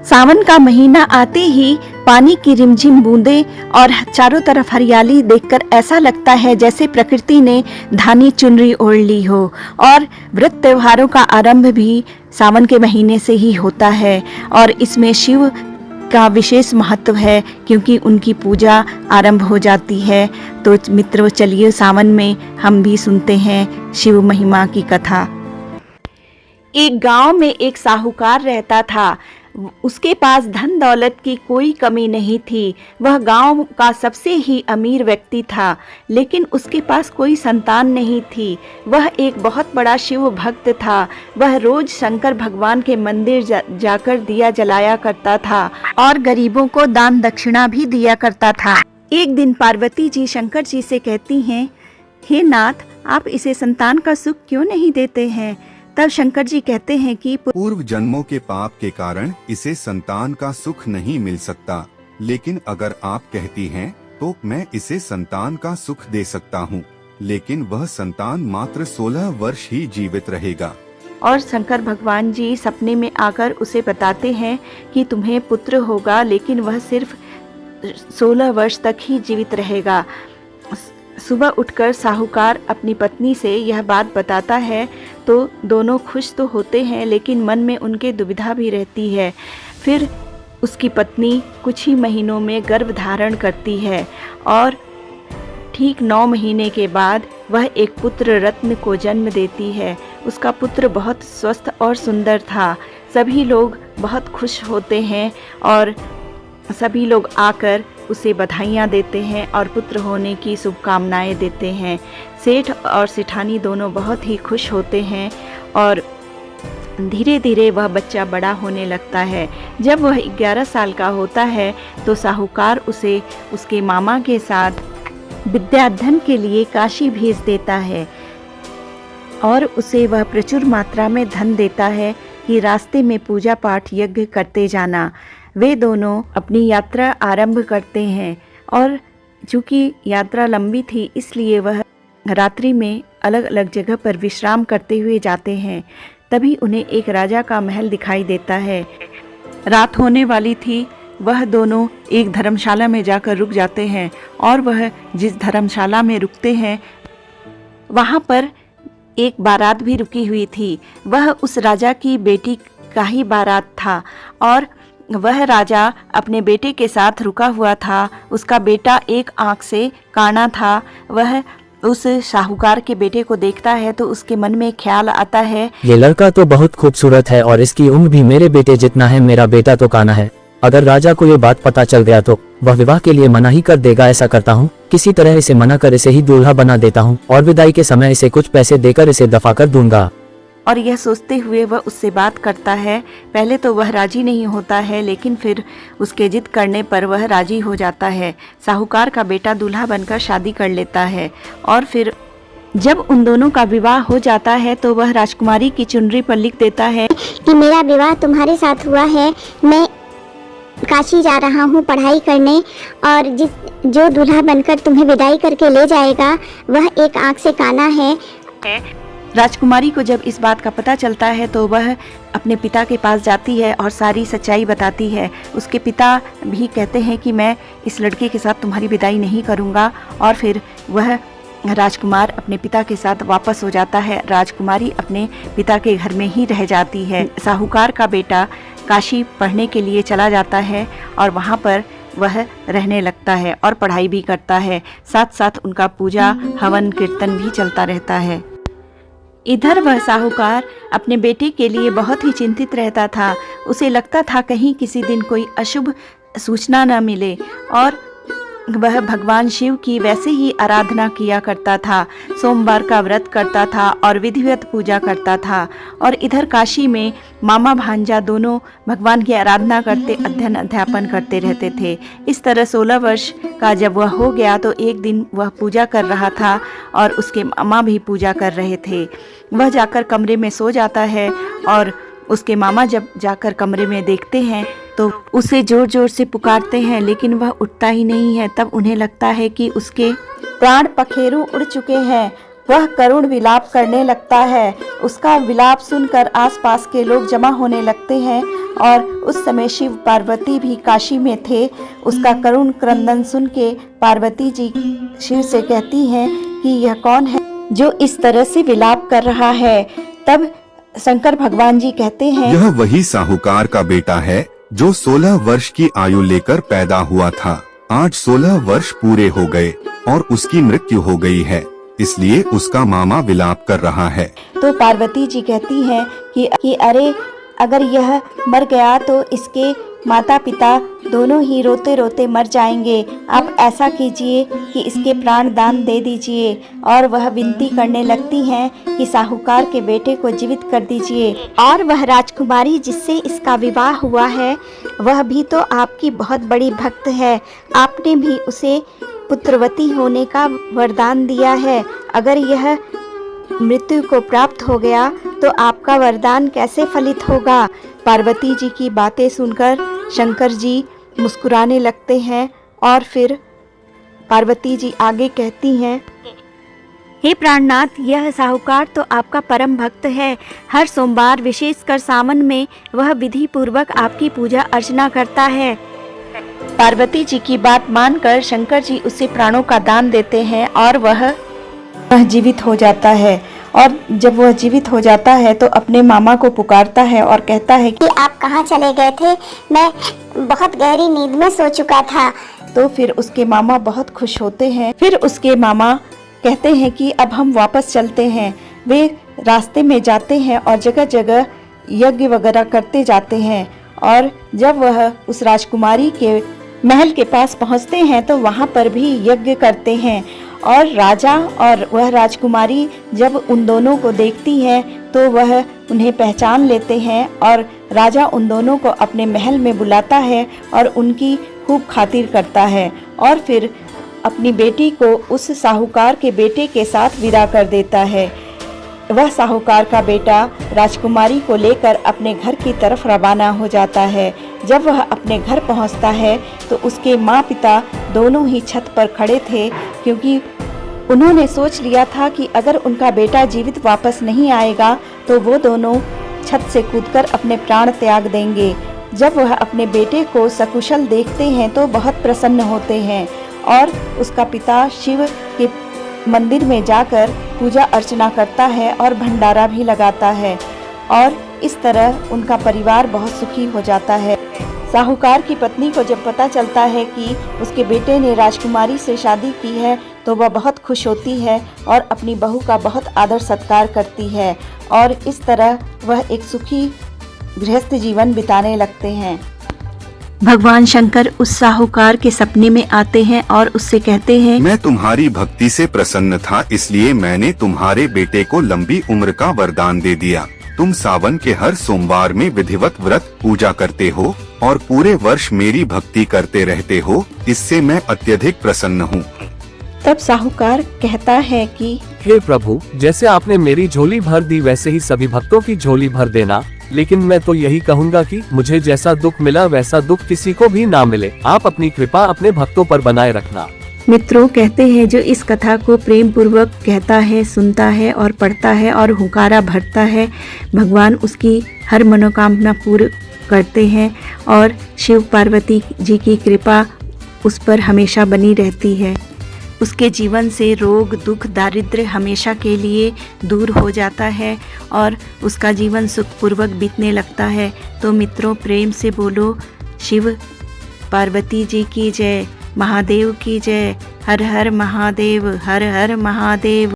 सावन का महीना आते ही पानी की रिमझिम बूंदें और चारों तरफ हरियाली देखकर ऐसा लगता है जैसे प्रकृति ने धानी चुनरी ओढ़ ली हो। और व्रत त्योहारों का आरंभ भी सावन के महीने से ही होता है और इसमें शिव का विशेष महत्व है क्योंकि उनकी पूजा आरंभ हो जाती है। तो मित्रों, चलिए सावन में हम भी सुनते हैं शिव महिमा की कथा। एक गांव में एक साहूकार रहता था। उसके पास धन दौलत की कोई कमी नहीं थी। वह गांव का सबसे ही अमीर व्यक्ति था, लेकिन उसके पास कोई संतान नहीं थी। वह एक बहुत बड़ा शिव भक्त था। वह रोज शंकर भगवान के मंदिर जाकर दिया जलाया करता था और गरीबों को दान दक्षिणा भी दिया करता था। एक दिन पार्वती जी शंकर जी से कहती हैं, हे नाथ, आप इसे संतान का सुख क्यों नहीं देते हैं? तब शंकर जी कहते हैं कि पूर्व जन्मों के पाप के कारण इसे संतान का सुख नहीं मिल सकता, लेकिन अगर आप कहती हैं तो मैं इसे संतान का सुख दे सकता हूँ, लेकिन वह संतान मात्र 16 वर्ष ही जीवित रहेगा। और शंकर भगवान जी सपने में आकर उसे बताते हैं कि तुम्हें पुत्र होगा, लेकिन वह सिर्फ 16 वर्ष तक ही जीवित रहेगा। सुबह उठकर साहूकार अपनी पत्नी से यह बात बताता है तो दोनों खुश तो होते हैं, लेकिन मन में उनके दुविधा भी रहती है। फिर उसकी पत्नी कुछ ही महीनों में गर्भ धारण करती है और ठीक 9 महीने के बाद वह एक पुत्र रत्न को जन्म देती है। उसका पुत्र बहुत स्वस्थ और सुंदर था। सभी लोग बहुत खुश होते हैं और सभी लोग आकर उसे बधाइयाँ देते हैं और पुत्र होने की शुभकामनाएं देते हैं। सेठ और सेठानी दोनों बहुत ही खुश होते हैं और धीरे धीरे वह बच्चा बड़ा होने लगता है। जब वह 11 साल का होता है तो साहूकार उसे उसके मामा के साथ विद्याध्ययन के लिए काशी भेज देता है और उसे वह प्रचुर मात्रा में धन देता है कि रास्ते में पूजा पाठ यज्ञ करते जाना। वे दोनों अपनी यात्रा आरंभ करते हैं और चूँकि यात्रा लंबी थी इसलिए वह रात्रि में अलग अलग जगह पर विश्राम करते हुए जाते हैं। तभी उन्हें एक राजा का महल दिखाई देता है। रात होने वाली थी। वह दोनों एक धर्मशाला में जाकर रुक जाते हैं और वह जिस धर्मशाला में रुकते हैं वहाँ पर एक बारात भी रुकी हुई थी। वह उस राजा की बेटी का ही बारात था और वह राजा अपने बेटे के साथ रुका हुआ था। उसका बेटा एक आंख से काना था। वह उस साहूकार के बेटे को देखता है तो उसके मन में ख्याल आता है, ये लड़का तो बहुत खूबसूरत है और इसकी उम्र भी मेरे बेटे जितना है। मेरा बेटा तो काना है। अगर राजा को ये बात पता चल गया तो वह विवाह के लिए मना ही कर देगा। ऐसा करता हूँ, किसी तरह इसे मना कर इसे ही दूल्हा बना देता हूँ और विदाई के समय इसे कुछ पैसे देकर इसे दफा कर दूंगा। और यह सोचते हुए वह उससे बात करता है। पहले तो वह राजी नहीं होता है, लेकिन फिर उसके जिद करने पर वह राजी हो जाता है। साहूकार का बेटा दूल्हा बनकर शादी कर लेता है और फिर जब उन दोनों का विवाह हो जाता है तो वह राजकुमारी की चुनरी पर लिख देता है कि मेरा विवाह तुम्हारे साथ हुआ है। मैं काशी जा रहा हूँ पढ़ाई करने और जो दूल्हा बनकर तुम्हें विदाई करके ले जाएगा वह एक आंख से काना है। राजकुमारी को जब इस बात का पता चलता है तो वह अपने पिता के पास जाती है और सारी सच्चाई बताती है। उसके पिता भी कहते हैं कि मैं इस लड़के के साथ तुम्हारी विदाई नहीं करूँगा और फिर वह राजकुमार अपने पिता के साथ वापस हो जाता है। राजकुमारी अपने पिता के घर में ही रह जाती है। साहूकार का बेटा काशी पढ़ने के लिए चला जाता है और वहाँ पर वह रहने लगता है और पढ़ाई भी करता है। साथ साथ उनका पूजा हवन कीर्तन भी चलता रहता है। इधर वह साहूकार अपने बेटे के लिए बहुत ही चिंतित रहता था। उसे लगता था कहीं किसी दिन कोई अशुभ सूचना न मिले और वह भगवान शिव की वैसे ही आराधना किया करता था। सोमवार का व्रत करता था और विधिवत पूजा करता था। और इधर काशी में मामा भांजा दोनों भगवान की आराधना करते अध्ययन अध्यापन करते रहते थे। इस तरह 16 वर्ष का जब वह हो गया तो एक दिन वह पूजा कर रहा था और उसके मामा भी पूजा कर रहे थे। वह जाकर कमरे में सो जाता है और उसके मामा जब जाकर कमरे में देखते हैं तो उसे जोर जोर से पुकारते हैं, लेकिन वह उठता ही नहीं है। तब उन्हें लगता है कि उसके प्राण पखेरु उड़ चुके हैं वह करुण विलाप करने लगता है। उसका विलाप सुनकर आसपास के लोग जमा होने लगते हैं और उस समय शिव पार्वती भी काशी में थे। उसका करुण क्रंदन सुन के पार्वती जी शिव से कहती हैं कि यह कौन है जो इस तरह से विलाप कर रहा है। तब शंकर भगवान जी कहते हैं, यह वही साहूकार का बेटा है जो 16 वर्ष की आयु लेकर पैदा हुआ था। आज 16 वर्ष पूरे हो गए और उसकी मृत्यु हो गई है, इसलिए उसका मामा विलाप कर रहा है। तो पार्वती जी कहती हैं कि अरे अगर यह मर गया तो इसके माता पिता दोनों ही रोते रोते मर जाएंगे। आप ऐसा कीजिए कि इसके प्राण दान दे दीजिए। और वह विनती करने लगती हैं कि साहूकार के बेटे को जीवित कर दीजिए। और वह राजकुमारी जिससे इसका विवाह हुआ है वह भी तो आपकी बहुत बड़ी भक्त है। आपने भी उसे पुत्रवती होने का वरदान दिया है। अगर यह मृत्यु को प्राप्त हो गया तो आपका वरदान कैसे फलित होगा। पार्वती जी की बातें सुनकर शंकर जी मुस्कुराने लगते हैं और फिर पार्वती जी आगे कहती हैं, हे प्राणनाथ, यह साहूकार तो आपका परम भक्त है। हर सोमवार विशेषकर सावन में वह विधि पूर्वक आपकी पूजा अर्चना करता है। पार्वती जी की बात मानकर शंकर जी उसे प्राणों का दान देते हैं और वह जीवित हो जाता है। और जब वह जीवित हो जाता है तो अपने मामा को पुकारता है और कहता है कि आप कहाँ चले गए थे, मैं बहुत गहरी नींद में सो चुका था। तो फिर उसके मामा बहुत खुश होते हैं। फिर उसके मामा कहते हैं कि अब हम वापस चलते हैं। वे रास्ते में जाते हैं और जगह जगह यज्ञ वगैरह करते जाते हैं। और जब वह उस राजकुमारी के महल के पास पहुंचते हैं तो वहां पर भी यज्ञ करते हैं। और राजा और वह राजकुमारी जब उन दोनों को देखती है तो वह उन्हें पहचान लेते हैं और राजा उन दोनों को अपने महल में बुलाता है और उनकी खूब खातिर करता है और फिर अपनी बेटी को उस साहूकार के बेटे के साथ विदा कर देता है। वह साहूकार का बेटा राजकुमारी को लेकर अपने घर की तरफ रवाना हो जाता है। जब वह अपने घर पहुंचता है तो उसके माँ पिता दोनों ही छत पर खड़े थे, क्योंकि उन्होंने सोच लिया था कि अगर उनका बेटा जीवित वापस नहीं आएगा तो वो दोनों छत से कूदकर अपने प्राण त्याग देंगे। जब वह अपने बेटे को सकुशल देखते हैं तो बहुत प्रसन्न होते हैं और उसका पिता शिव के मंदिर में जाकर पूजा अर्चना करता है और भंडारा भी लगाता है और इस तरह उनका परिवार बहुत सुखी हो जाता है। साहूकार की पत्नी को जब पता चलता है कि उसके बेटे ने राजकुमारी से शादी की है तो वह बहुत खुश होती है और अपनी बहू का बहुत आदर सत्कार करती है और इस तरह वह एक सुखी गृहस्थ जीवन बिताने लगते हैं। भगवान शंकर उस साहूकार के सपने में आते हैं और उससे कहते हैं, मैं तुम्हारी भक्ति से प्रसन्न था, इसलिए मैंने तुम्हारे बेटे को लंबी उम्र का वरदान दे दिया। तुम सावन के हर सोमवार में विधिवत व्रत पूजा करते हो और पूरे वर्ष मेरी भक्ति करते रहते हो, इससे मैं अत्यधिक प्रसन्न हूँ। तब साहूकार कहता है कि हे प्रभु, जैसे आपने मेरी झोली भर दी वैसे ही सभी भक्तों की झोली भर देना। लेकिन मैं तो यही कहूँगा कि मुझे जैसा दुख मिला वैसा दुख किसी को भी ना मिले। आप अपनी कृपा अपने भक्तों पर बनाए रखना। मित्रों, कहते हैं जो इस कथा को प्रेम पूर्वक कहता है, सुनता है और पढ़ता है और हुंकारा भरता है, भगवान उसकी हर मनोकामना पूर्ण करते हैं और शिव पार्वती जी की कृपा उस पर हमेशा बनी रहती है। उसके जीवन से रोग दुख दारिद्र्य हमेशा के लिए दूर हो जाता है और उसका जीवन सुखपूर्वक बीतने लगता है। तो मित्रों, प्रेम से बोलो शिव पार्वती जी की जय, महादेव की जय। हर हर महादेव, हर हर महादेव।